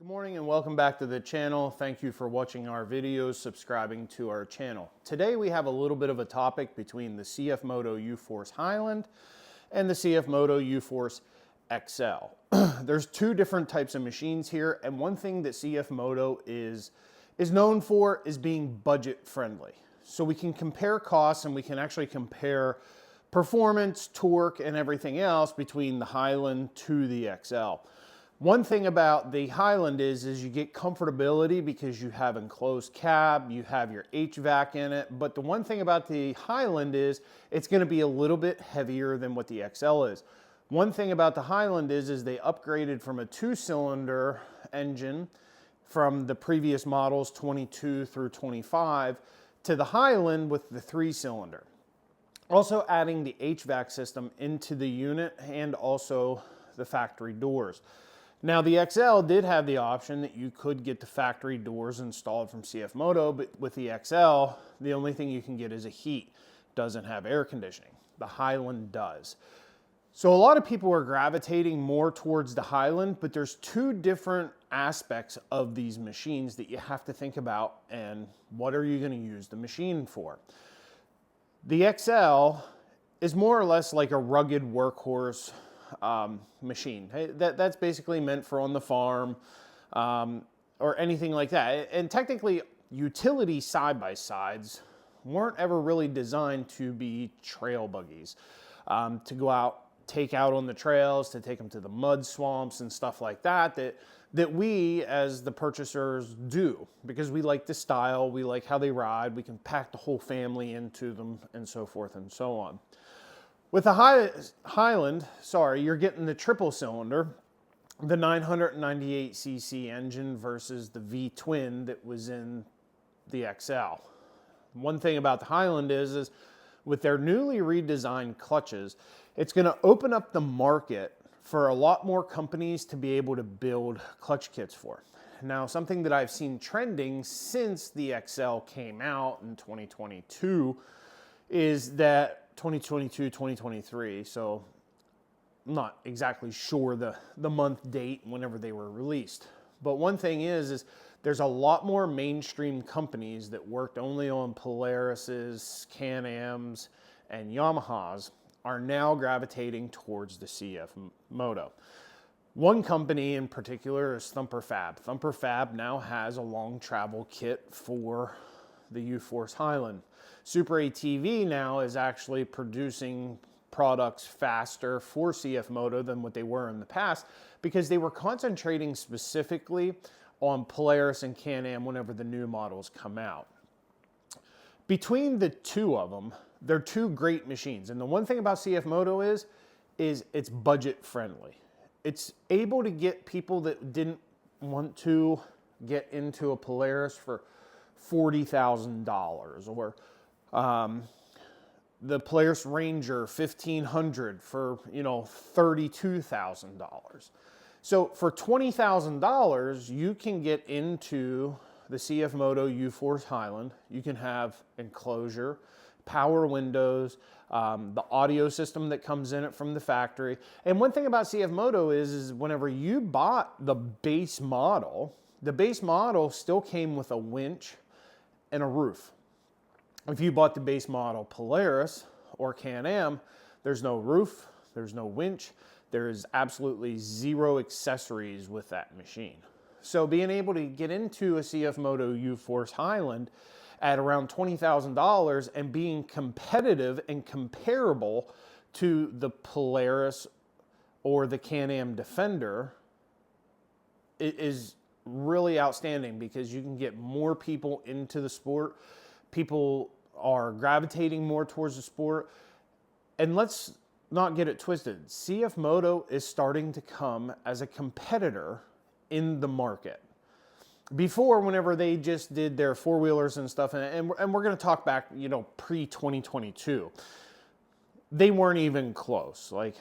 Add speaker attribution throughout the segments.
Speaker 1: morning and welcome back to the channel. Thank you for watching our videos, subscribing to our channel. Today we have a little bit of a topic between the CFMoto UForce Highland and the CFMoto UForce XL. There's two different types of machines here, and one thing that CFMoto is known for is being budget friendly. So we can compare costs and we can actually compare performance, torque, and everything else between the Highland to the XL. One thing about the Highland is you get comfortability because you have enclosed cab, you have your HVAC in it, but the one thing about the Highland is it's going to be a little bit heavier than what the XL is. One thing about the Highland is they upgraded from a 2-cylinder engine from the previous models 22 through 25 to the Highland with the 3-cylinder. Also adding the HVAC system into the unit and also the factory doors. Now the XL did have the option that you could get the factory doors installed from CFMoto, but with the XL, the only thing you can get is a heat. Doesn't have air conditioning. The Highland does. So a lot of people are gravitating more towards the Highland, but there's two different aspects of these machines that you have to think about, and what are you going to use the machine for? The XL is more or less like a rugged workhorse machine. That's basically meant for on the farm or anything like that. And technically, utility side-by-sides weren't ever really designed to be trail buggies, to go out, take out on the trails, to take them to the mud swamps and stuff like that, that we as the purchasers do, because we like the style, we like how they ride, we can pack the whole family into them, and so forth and so on. With the Highland, you're getting the triple cylinder, the 998cc engine versus the V-twin that was in the XL. One thing about the Highland is with their newly redesigned clutches, it's going to open up the market for a lot more companies to be able to build clutch kits for. Now, something that I've seen trending since the XL came out in 2022 is that 2022, 2023, so I'm not exactly sure the month date whenever they were released. But one thing is there's a lot more mainstream companies that worked only on Polaris's, Can-Am's, and Yamahas are now gravitating towards the CFMoto. One company in particular is Thumper Fab. Thumper Fab now has a long travel kit for the UForce Highland. Super ATV now is actually producing products faster for CFMoto than what they were in the past, because they were concentrating specifically on Polaris and Can-Am whenever the new models come out. Between the two of them, they're two great machines. And the one thing about CFMoto is it's budget friendly. It's able to get people that didn't want to get into a Polaris for $40,000 or the Polaris Ranger 1500 for, $32,000. So for $20,000, you can get into the CFMoto UForce Highland. You can have enclosure, power windows, the audio system that comes in it from the factory. And one thing about CFMoto is whenever you bought the base model still came with a winch and a roof. If you bought the base model Polaris or Can-Am, there's no roof, there's no winch, there is absolutely zero accessories with that machine. So being able to get into a CFMoto UForce Highland at around $20,000 and being competitive and comparable to the Polaris or the Can-Am Defender is really outstanding, because you can get more people into the sport. People are gravitating more towards the sport. And let's not get it twisted. CFMoto is starting to come as a competitor in the market. Before, whenever they just did their four-wheelers and stuff, and we're going to talk back, pre-2022, they weren't even close, like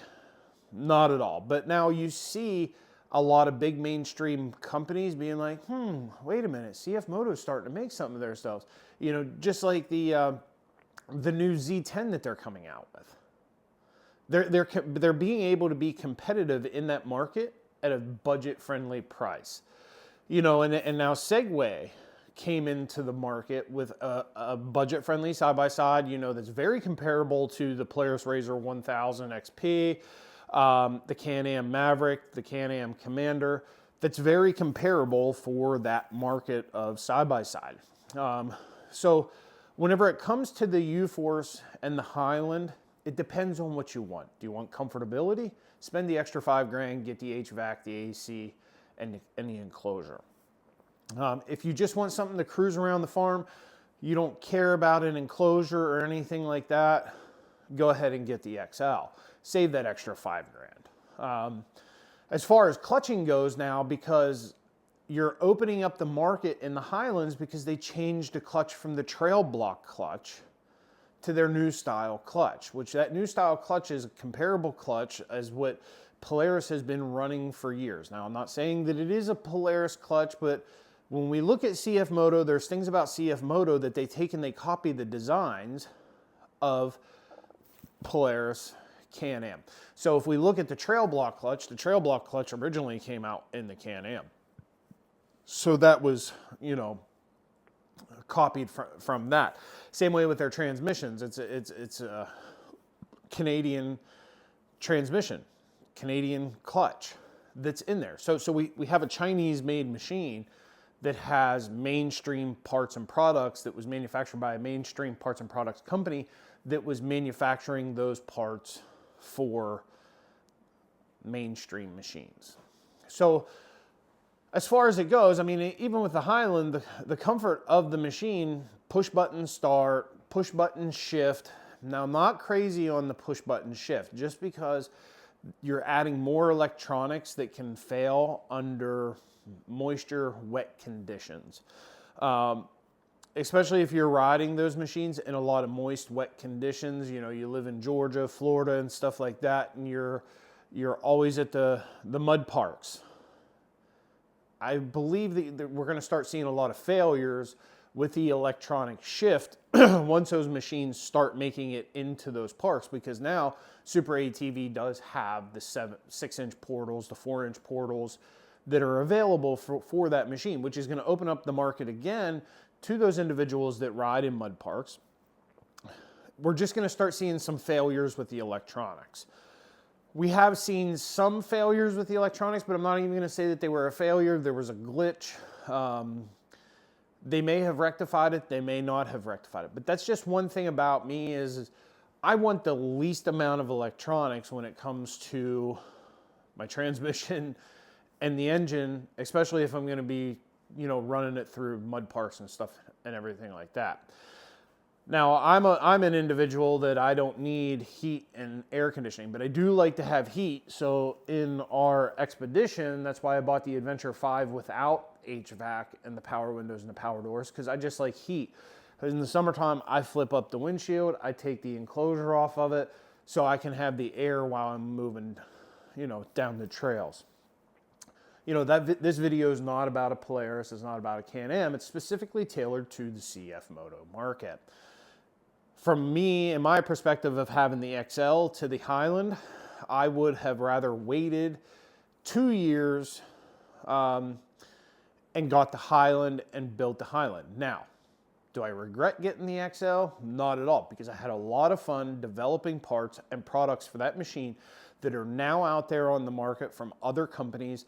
Speaker 1: not at all. But now you see a lot of big mainstream companies being like, wait a minute, CFMoto's starting to make something of themselves. Just like the new Z10 that they're coming out with. They're being able to be competitive in that market at a budget-friendly price. You know, and now Segway came into the market with a budget-friendly side-by-side, you know, that's very comparable to the Polaris RZR 1000 XP, the Can-Am Maverick, the Can-Am Commander, that's very comparable for that market of side-by-side. So whenever it comes to the UForce and the Highland, it depends on what you want. Do you want comfortability? Spend the extra $5 grand, get the HVAC, the AC, and the enclosure. If you just want something to cruise around the farm, you don't care about an enclosure or anything like that, go ahead and get the XL. Save that extra $5 grand. As far as clutching goes now, because you're opening up the market in the Highlands because they changed the clutch from the trail block clutch to their new style clutch, which that new style clutch is a comparable clutch as what Polaris has been running for years. Now, I'm not saying that it is a Polaris clutch, but when we look at CFMoto, there's things about CFMoto that they take and they copy the designs of Polaris Can-Am. So if we look at the trail block clutch, the trail block clutch originally came out in the Can-Am. So that was, you know, copied from that. Same way with their transmissions. It's a Canadian transmission, Canadian clutch that's in there. So we have a Chinese-made machine that has mainstream parts and products that was manufactured by a mainstream parts and products company that was manufacturing those parts for mainstream machines. So as far as it goes, I mean, even with the Highland, the comfort of the machine, push button start, push button shift. Now, I'm not crazy on the push button shift just because you're adding more electronics that can fail under moisture, wet conditions. Especially if you're riding those machines in a lot of moist, wet conditions. You know, you live in Georgia, Florida, and stuff like that, and you're always at the mud parks. I believe that we're going to start seeing a lot of failures with the electronic shift once those machines start making it into those parks, because now Super ATV does have the 6-inch portals, the 4-inch portals that are available for that machine, which is going to open up the market again to those individuals that ride in mud parks. We're just going to start seeing some failures with the electronics. We have seen some failures with the electronics, but I'm not even going to say that they were a failure. There was a glitch. They may have rectified it. They may not have rectified it. But that's just one thing about me is I want the least amount of electronics when it comes to my transmission and the engine, especially if I'm going to be, you know, running it through mud parks and stuff and everything like that. Now, I'm an individual that I don't need heat and air conditioning, but I do like to have heat. So in our Expedition, that's why I bought the Adventure 5 without HVAC and the power windows and the power doors, because I just like heat. In the summertime, I flip up the windshield, I take the enclosure off of it so I can have the air while I'm moving, you know, down the trails. You know, this video is not about a Polaris, it's not about a Can-Am, it's specifically tailored to the CFMoto market. From me and my perspective of having the XL to the Highland, I would have rather waited 2 years and got the Highland and built the Highland. Now, do I regret getting the XL? Not at all, because I had a lot of fun developing parts and products for that machine that are now out there on the market from other companies,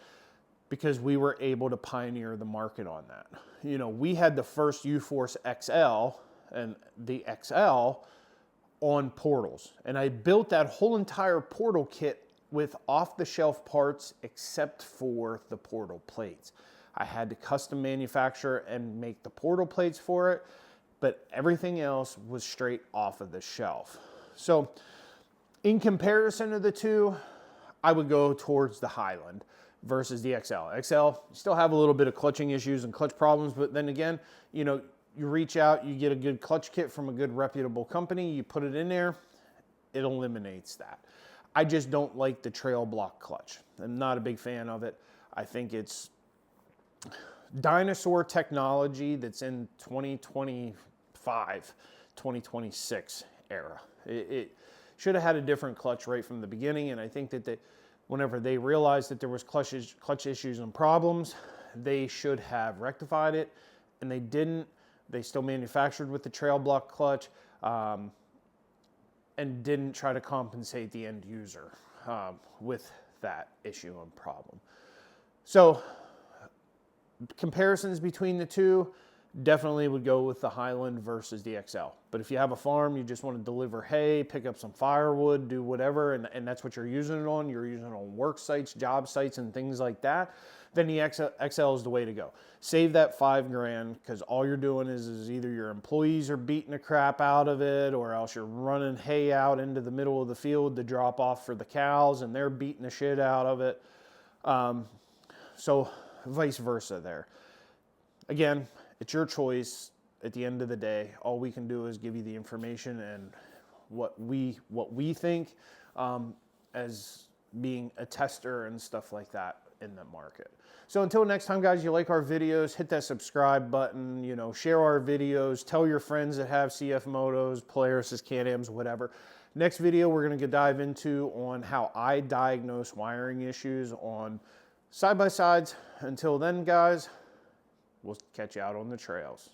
Speaker 1: because we were able to pioneer the market on that. You know, we had the first UForce XL and the XL on portals. And I built that whole entire portal kit with off-the-shelf parts except for the portal plates. I had to custom manufacture and make the portal plates for it, but everything else was straight off of the shelf. So in comparison to the two, I would go towards the Highland versus the XL. XL, still have a little bit of clutching issues and clutch problems, but then again, you know, you reach out, you get a good clutch kit from a good reputable company, you put it in there, it eliminates that. I just don't like the trail block clutch. I'm not a big fan of it. I think it's dinosaur technology that's in 2025, 2026 era. It should have had a different clutch right from the beginning, and I think that whenever they realized that there was clutch issues and problems, they should have rectified it, and they didn't. They still manufactured with the trail block clutch, and didn't try to compensate the end user with that issue and problem. So comparisons between the two, definitely would go with the Highland versus the XL. But if you have a farm, you just want to deliver hay, pick up some firewood, do whatever, and that's what you're using it on, you're using it on work sites, job sites, and things like that, then the XL is the way to go. Save that $5 grand, because all you're doing is either your employees are beating the crap out of it, or else you're running hay out into the middle of the field to drop off for the cows, and they're beating the shit out of it. So vice versa there. Again, it's your choice. At the end of the day, all we can do is give you the information and what we think as being a tester and stuff like that in the market. So until next time, guys, you like our videos, hit that subscribe button, you know, share our videos, tell your friends that have CFMotos, Polaris, Can-Ams, whatever. Next video, we're going to dive into on how I diagnose wiring issues on side-by-sides. Until then, guys, we'll catch you out on the trails.